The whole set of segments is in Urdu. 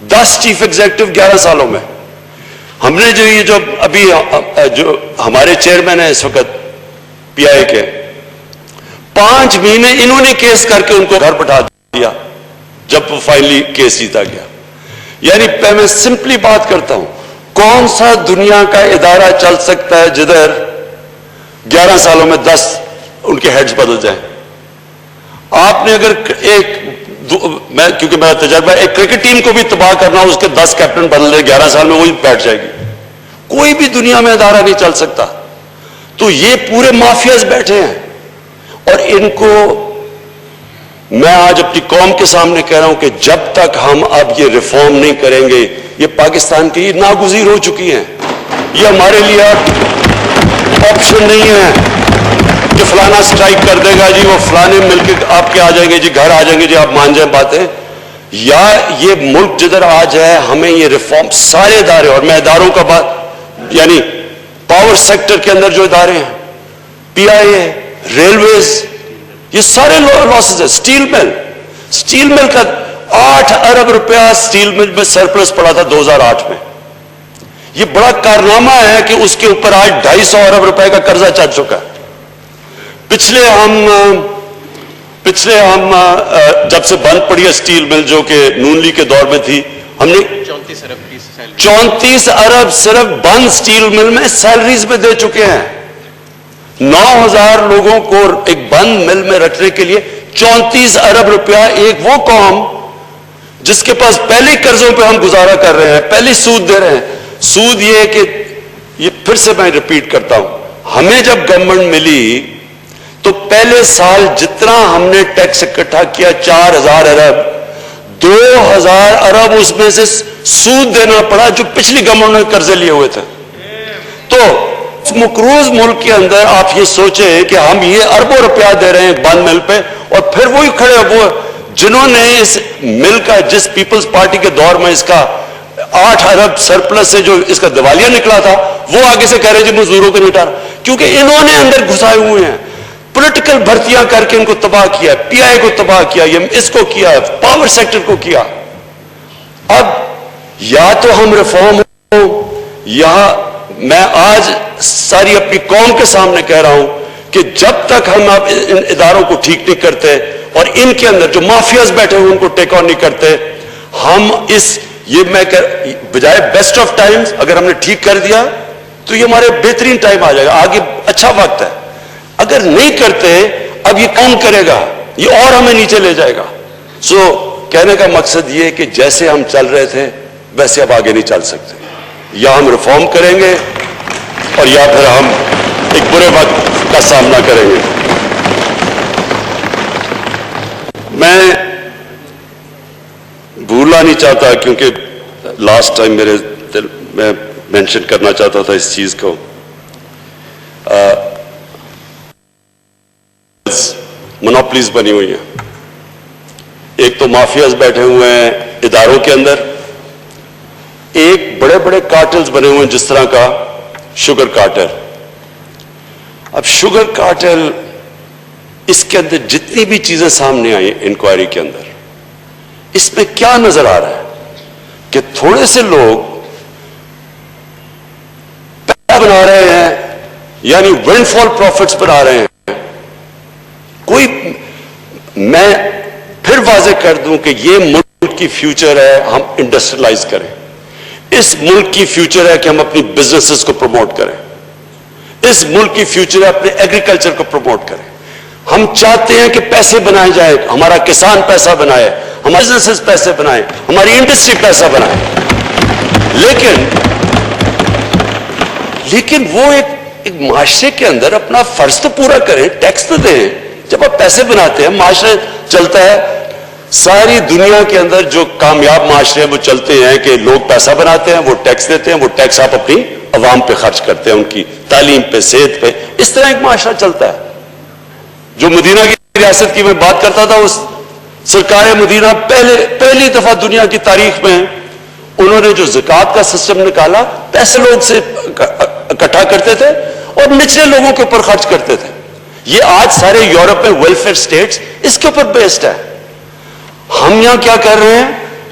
10 چیف ایگزیکٹو 11 سالوں میں. ہم نے جو ابھی جو ہمارے چیئرمین ہیں اس وقت پی آئی کے, 5 مہینے انہوں نے کیس کر کے ان کو گھر بٹھا دیا جب وہ فائنلی کیس جیتا گیا. یعنی میں سمپلی بات کرتا ہوں, کون سا دنیا کا ادارہ چل سکتا ہے جدھر 11 سالوں میں 10 ان کے ہیڈز بدل جائیں. آپ نے اگر کیونکہ میرا تجربہ ہے, ایک کرکٹ ٹیم کو بھی تباہ کرنا ہو, اس کے 10 کیپٹن بدل دے 11 سال میں, وہی بیٹھ جائے گی. کوئی بھی دنیا میں ادارہ نہیں چل سکتا. تو یہ پورے مافیاز بیٹھے ہیں, اور ان کو میں آج اپنی قوم کے سامنے کہہ رہا ہوں کہ جب تک ہم اب یہ ریفارم نہیں کریں گے, یہ پاکستان کی ناگزیر ہو چکی ہیں. یہ ہمارے لیے آپشن نہیں ہے کہ فلانا سٹرائک کر دے گا جی, وہ فلانے مل کے آپ کے آ جائیں گے جی, گھر آ جائیں گے جی, آپ مان جائیں باتیں. یا یہ ملک جدھر آ جائے, ہمیں یہ ریفارم سارے ادارے, اور میں اداروں کا بات یعنی پاور سیکٹر کے اندر جو ادارے ہیں, پی آئی اے, ریلویز, یہ سارے لاسز ہیں. سٹیل مل کا 8 ارب روپیہ سٹیل مل میں سرپلس پڑا تھا 2008 میں. یہ بڑا کارنامہ ہے کہ اس کے اوپر آج 250 ارب روپے کا قرضہ چل چکا ہے. پچھلے ہم جب سے بند پڑی ہے سٹیل مل, جو کہ نون لیگ کے دور میں تھی, ہم نے 34 ارب صرف بند سٹیل مل میں سیلریز میں دے چکے ہیں. 9,000 لوگوں کو ایک بند مل میں رکھنے کے لیے 34 ارب روپیہ. ایک وہ قوم جس کے پاس پہلے قرضوں پہ ہم گزارا کر رہے ہیں, پہلے سود دے رہے ہیں. سود یہ کہ یہ پھر سے میں ریپیٹ کرتا ہوں, ہمیں جب گورنمنٹ ملی تو پہلے سال جتنا ہم نے ٹیکس اکٹھا کیا 4,000 ارب, 2,000 ارب اس میں سے سود دینا پڑا جو پچھلی گورنمنٹ نے قرضے لیے ہوئے تھے. تو مقروض ملک کے اندر آپ یہ سوچیں کہ ہم یہ اربوں روپیہ دے رہے ہیں بند مل پہ, اور پھر وہی کھڑے وہ جنہوں نے اس مل کا, جس پیپلز پارٹی کے دور میں اس کا 8 ارب سرپلس سے جو اس کا دیوالیہ نکلا تھا, وہ آگے سے کہہ رہے جی مزدوروں کو نہیں اٹھا رہا, کیونکہ انہوں نے اندر گھسائے ہوئے ہیں. پولیٹیکل بھرتیاں کر کے ان کو تباہ کیا, پی آئی کو تباہ کیا, اس کو کیا, پاور سیکٹر کو کیا. اب یا تو ہم ریفارم ہو, یا میں آج ساری اپنی قوم کے سامنے کہہ رہا ہوں کہ جب تک ہم ان اداروں کو ٹھیک نہیں کرتے, اور ان کے اندر جو مافیاز بیٹھے ہوئے ان کو ٹیک آن نہیں کرتے, ہم بجائے بیسٹ آف ٹائمز اگر ہم نے ٹھیک کر دیا تو یہ ہمارے بہترین ٹائم آ جائے گا, آگے اچھا وقت ہے. اگر نہیں کرتے, اب یہ کون کرے گا, یہ اور ہمیں نیچے لے جائے گا. کہنے کا مقصد یہ کہ جیسے ہم چل رہے تھے ویسے اب آگے نہیں چل سکتے. یا ہم ریفارم کریں گے, اور یا پھر ہم ایک برے وقت کا سامنا کریں گے. میں بھولنا نہیں چاہتا, کیونکہ لاسٹ ٹائم میرے دل میں مینشن کرنا چاہتا تھا اس چیز کو. مونوپلیز بنی ہوئی ہیں. ایک تو مافیاز بیٹھے ہوئے ہیں اداروں کے اندر, ایک بڑے بڑے کارٹلز بنے ہوئے ہیں جس طرح کا شوگر کارٹل. اب شوگر کارٹل, اس کے اندر جتنی بھی چیزیں سامنے آئی انکوائری کے اندر, اس میں کیا نظر آ رہا ہے کہ تھوڑے سے لوگ پیسہ بنا رہے ہیں, یعنی ونڈ فال پروفٹس بنا رہے ہیں. میں پھر واضح کر دوں کہ یہ ملک کی فیوچر ہے, ہم انڈسٹریلائز کریں. اس ملک کی فیوچر ہے کہ ہم اپنی بزنسز کو پروموٹ کریں. اس ملک کی فیوچر ہے اپنے ایگریکلچر کو پروموٹ کریں. ہم چاہتے ہیں کہ پیسے بنائے جائیں, ہمارا کسان پیسہ بنائے, ہمارے بزنسز پیسے بنائیں, ہماری انڈسٹری پیسہ بنائے. لیکن وہ ایک معاشرے کے اندر اپنا فرض تو پورا کریں, ٹیکس تو دیں. جب آپ پیسے بناتے ہیں, معاشرہ چلتا ہے. ساری دنیا کے اندر جو کامیاب معاشرے ہیں وہ چلتے ہیں کہ لوگ پیسہ بناتے ہیں, وہ ٹیکس دیتے ہیں, وہ ٹیکس آپ اپنی عوام پہ خرچ کرتے ہیں, ان کی تعلیم پہ, صحت پہ. اس طرح ایک معاشرہ چلتا ہے. جو مدینہ کی ریاست کی میں بات کرتا تھا, اس سرکار مدینہ پہلی دفعہ دنیا کی تاریخ میں انہوں نے جو زکوٰۃ کا سسٹم نکالا, پیسے لوگ سے اکٹھا کرتے تھے اور نچلے لوگوں کے اوپر خرچ کرتے تھے. یہ آج سارے یورپ میں ویلفیئر سٹیٹس اس کے اوپر بیسڈ ہے. ہم یہاں کیا کر رہے ہیں,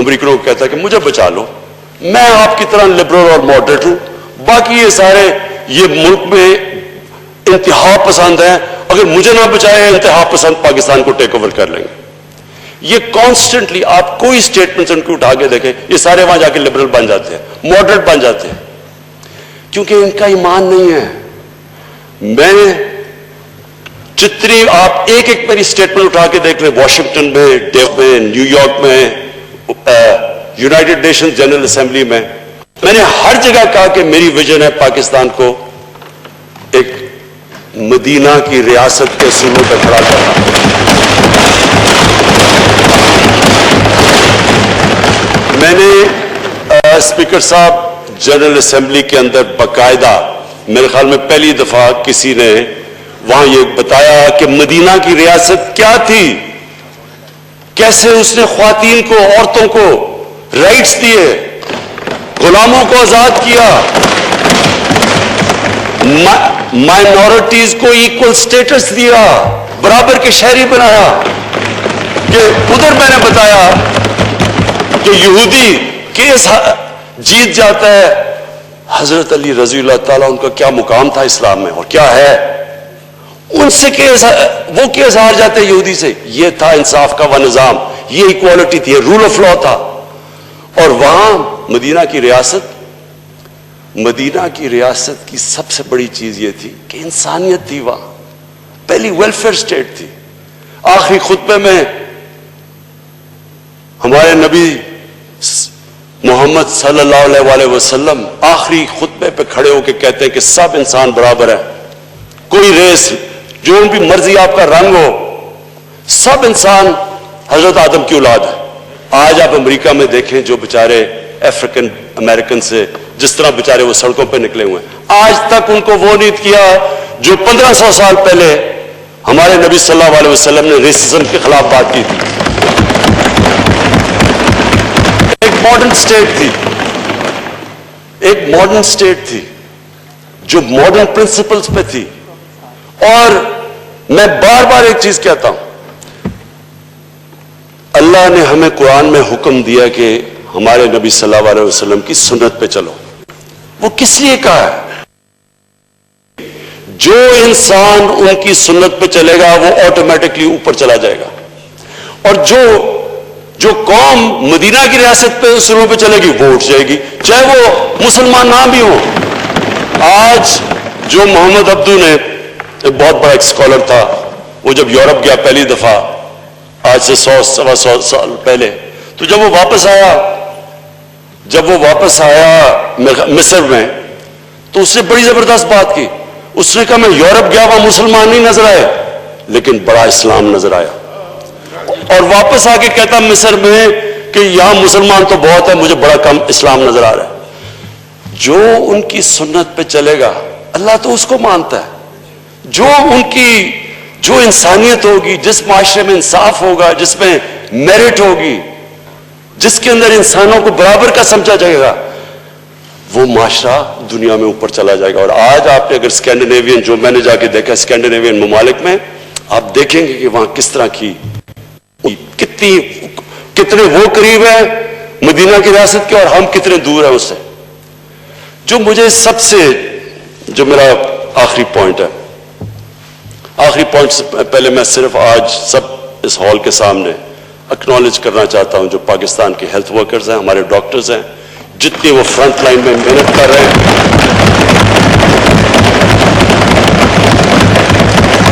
امریکنوں کو کہتا ہے کہ مجھے بچا لو، میں آپ کی طرح لبرل اور ماڈریٹ ہوں، باقی یہ سارے یہ ملک میں انتہا پسند ہیں، اگر مجھے نہ بچائے انتہا پسند پاکستان کو ٹیک اوور کر لیں گے. یہ کانسٹنٹلی آپ کوئی اسٹیٹمنٹ ان کو اٹھا کے دیکھیں، یہ سارے وہاں جا کے لبرل بن جاتے ہیں، ماڈریٹ بن جاتے ہیں، کیونکہ ان کا ایمان نہیں ہے. میں جتنی آپ ایک ایک میری اسٹیٹمنٹ اٹھا کے دیکھ لیں، واشنگٹن میں، میں، نیو یارک میں، یونائٹڈ نیشنز جنرل اسمبلی میں نے ہر جگہ کہا کہ میری ویژن ہے پاکستان کو ایک مدینہ کی ریاست کے اصولوں پہ کھڑا کرنا. میں نے اسپیکر صاحب جنرل اسمبلی کے اندر باقاعدہ میرے خیال میں پہلی دفعہ کسی نے وہاں یہ بتایا کہ مدینہ کی ریاست کیا تھی، کیسے اس نے خواتین کو، عورتوں کو رائٹس دیے، غلاموں کو آزاد کیا، مائنورٹیز کو ایکول سٹیٹس دیا، برابر کے شہری بنایا. کہ ادھر میں نے بتایا کہ یہودی کیس جیت جاتا ہے، حضرت علی رضی اللہ تعالیٰ ان کا کیا مقام تھا اسلام میں اور کیا ہے، ان سے کیس وہ کیس ہار جاتے یہودی سے. یہ تھا انصاف کا وہ نظام، یہ ایکوالٹی تھی، یہ رول آف لا تھا. اور وہاں مدینہ کی ریاست کی سب سے بڑی چیز یہ تھی کہ انسانیت تھی. وہاں پہلی ویلفیئر اسٹیٹ تھی. آخری خطبے میں ہمارے نبی محمد صلی اللہ علیہ وسلم آخری خطبے پہ کھڑے ہو کے کہتے ہیں کہ سب انسان برابر ہے، کوئی ریس، جو بھی مرضی آپ کا رنگ ہو، سب انسان حضرت آدم کی اولاد ہے. آج آپ امریکہ میں دیکھیں جو بیچارے افریقن امریکن سے جس طرح بیچارے وہ سڑکوں پہ نکلے ہوئے ہیں، آج تک ان کو وہ نہیں کیا جو 1500 سال پہلے ہمارے نبی صلی اللہ علیہ وسلم نے ریسزم کے خلاف بات کی تھی. ایک ماڈرن اسٹیٹ تھی جو ماڈرن پرنسپلز پہ تھی. اور میں بار بار ایک چیز کہتا ہوں، اللہ نے ہمیں قرآن میں حکم دیا کہ ہمارے نبی صلی اللہ علیہ وسلم کی سنت پہ چلو. وہ کس لیے کہا ہے؟ جو انسان ان کی سنت پہ چلے گا وہ آٹومیٹکلی اوپر چلا جائے گا. اور جو قوم مدینہ کی ریاست پہ اصولوں پہ چلے گی وہ اٹھ جائے گی، چاہے وہ مسلمان نہ بھی ہوں. آج جو محمد عبدو نے، ایک بہت بڑا ایک اسکالر تھا، وہ جب یورپ گیا پہلی دفعہ آج سے 100 سال پہلے، تو جب وہ واپس آیا مصر میں، تو اس نے بڑی زبردست بات کی. اس نے کہا میں یورپ گیا، وہاں مسلمان نہیں نظر آئے لیکن بڑا اسلام نظر آیا. اور واپس آ کے کہتا مصر میں کہ یہاں مسلمان تو بہت ہے، مجھے بڑا کم اسلام نظر آ رہا ہے. جو ان کی سنت پہ چلے گا اللہ تو اس کو مانتا ہے. جو انسانیت ہوگی، جس معاشرے میں انصاف ہوگا، جس میں میرٹ ہوگی، جس کے اندر انسانوں کو برابر کا سمجھا جائے گا، وہ معاشرہ دنیا میں اوپر چلا جائے گا. اور آج آپ نے اگر اسکینڈینیوین، جو میں نے جا کے دیکھا اسکینڈینیوین ممالک میں، آپ دیکھیں گے کہ وہاں کس طرح کی کتنے وہ قریب ہیں مدینہ کی ریاست کے اور ہم کتنے دور ہیں اس سے. جو مجھے سب سے، جو میرا آخری پوائنٹ سے پہلے میں صرف آج سب اس ہال کے سامنے اکنالج کرنا چاہتا ہوں جو پاکستان کے ہیلتھ ورکرز ہیں، ہمارے ڈاکٹرز ہیں، جتنے وہ فرنٹ لائن میں محنت کر رہے ہیں.